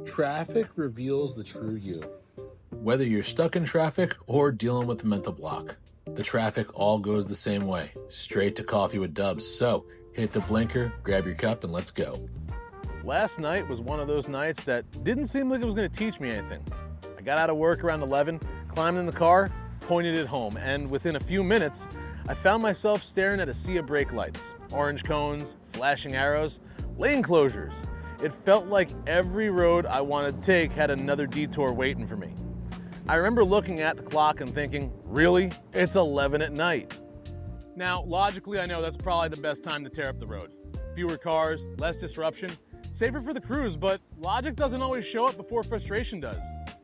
Traffic reveals the true you. Whether you're stuck in traffic or dealing with a mental block, the traffic all goes the same way, straight to Coffee with Dubs. So hit the blinker, grab your cup, and let's go. Last night was one of those nights that didn't seem like it was going to teach me anything. I got out of work around 11, climbed in the car, pointed it home, and within a few minutes, I found myself staring at a sea of brake lights, orange cones, flashing arrows, lane closures. It felt like every road I wanted to take had another detour waiting for me. I remember looking at the clock and thinking, really? It's 11 at night. Now, logically, I know that's probably the best time to tear up the road. Fewer cars, less disruption, safer for the crews, but logic doesn't always show up before frustration does.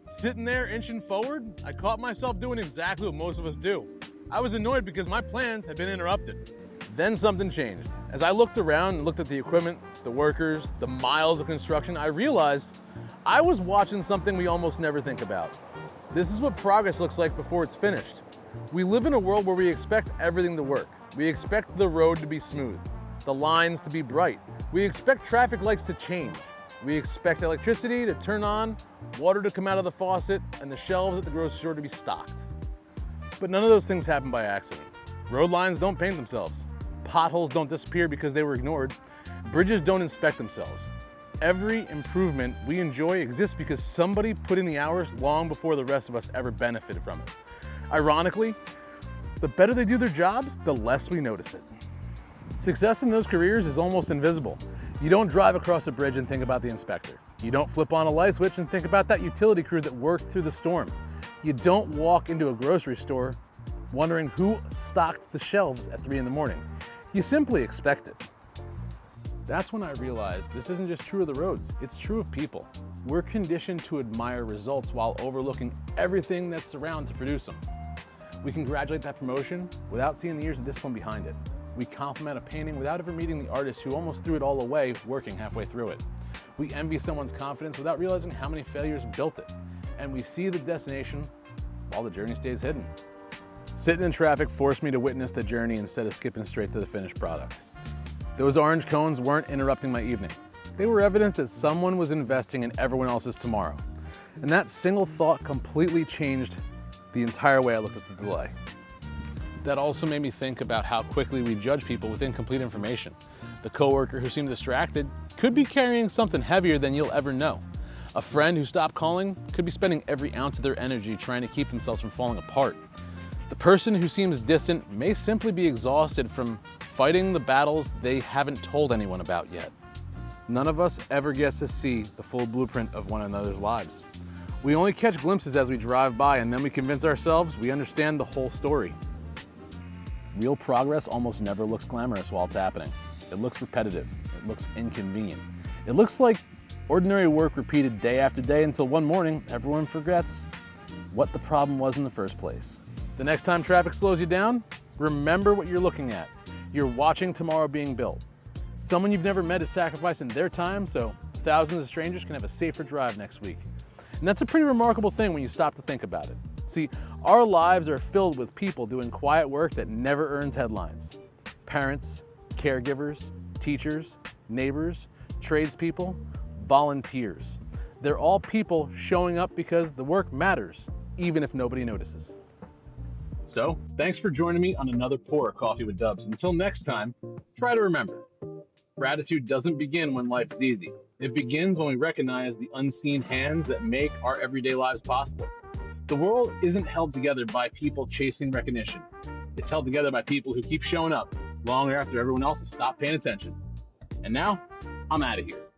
Sitting there inching forward, I caught myself doing exactly what most of us do. I was annoyed because my plans had been interrupted. Then something changed. As I looked around and looked at the equipment, the workers, the miles of construction, I realized I was watching something we almost never think about. This is what progress looks like before it's finished. We live in a world where we expect everything to work. We expect the road to be smooth, the lines to be bright. We expect traffic lights to change. We expect electricity to turn on, water to come out of the faucet, and the shelves at the grocery store to be stocked. But none of those things happen by accident. Road lines don't paint themselves. Potholes don't disappear because they were ignored. Bridges don't inspect themselves. Every improvement we enjoy exists because somebody put in the hours long before the rest of us ever benefited from it. Ironically, the better they do their jobs, the less we notice it. Success in those careers is almost invisible. You don't drive across a bridge and think about the inspector. You don't flip on a light switch and think about that utility crew that worked through the storm. You don't walk into a grocery store wondering who stocked the shelves at 3 in the morning. You simply expect it. That's when I realized this isn't just true of the roads, it's true of people. We're conditioned to admire results while overlooking everything that's around to produce them. We congratulate that promotion without seeing the years of discipline behind it. We compliment a painting without ever meeting the artist who almost threw it all away working halfway through it. We envy someone's confidence without realizing how many failures built it. And we see the destination while the journey stays hidden. Sitting in traffic forced me to witness the journey instead of skipping straight to the finished product. Those orange cones weren't interrupting my evening. They were evidence that someone was investing in everyone else's tomorrow. And that single thought completely changed the entire way I looked at the delay. That also made me think about how quickly we judge people with incomplete information. The coworker who seemed distracted could be carrying something heavier than you'll ever know. A friend who stopped calling could be spending every ounce of their energy trying to keep themselves from falling apart. The person who seems distant may simply be exhausted from fighting the battles they haven't told anyone about yet. None of us ever gets to see the full blueprint of one another's lives. We only catch glimpses as we drive by, and then we convince ourselves we understand the whole story. Real progress almost never looks glamorous while it's happening. It looks repetitive. It looks inconvenient. It looks like ordinary work repeated day after day until one morning, everyone forgets what the problem was in the first place. The next time traffic slows you down, remember what you're looking at. You're watching tomorrow being built. Someone you've never met is sacrificing their time so thousands of strangers can have a safer drive next week. And that's a pretty remarkable thing when you stop to think about it. See, our lives are filled with people doing quiet work that never earns headlines. Parents, caregivers, teachers, neighbors, tradespeople, volunteers. They're all people showing up because the work matters, even if nobody notices. So, thanks for joining me on another pour of Coffee with Dubs. Until next time, try to remember, gratitude doesn't begin when life is easy. It begins when we recognize the unseen hands that make our everyday lives possible. The world isn't held together by people chasing recognition. It's held together by people who keep showing up long after everyone else has stopped paying attention. And now, I'm out of here.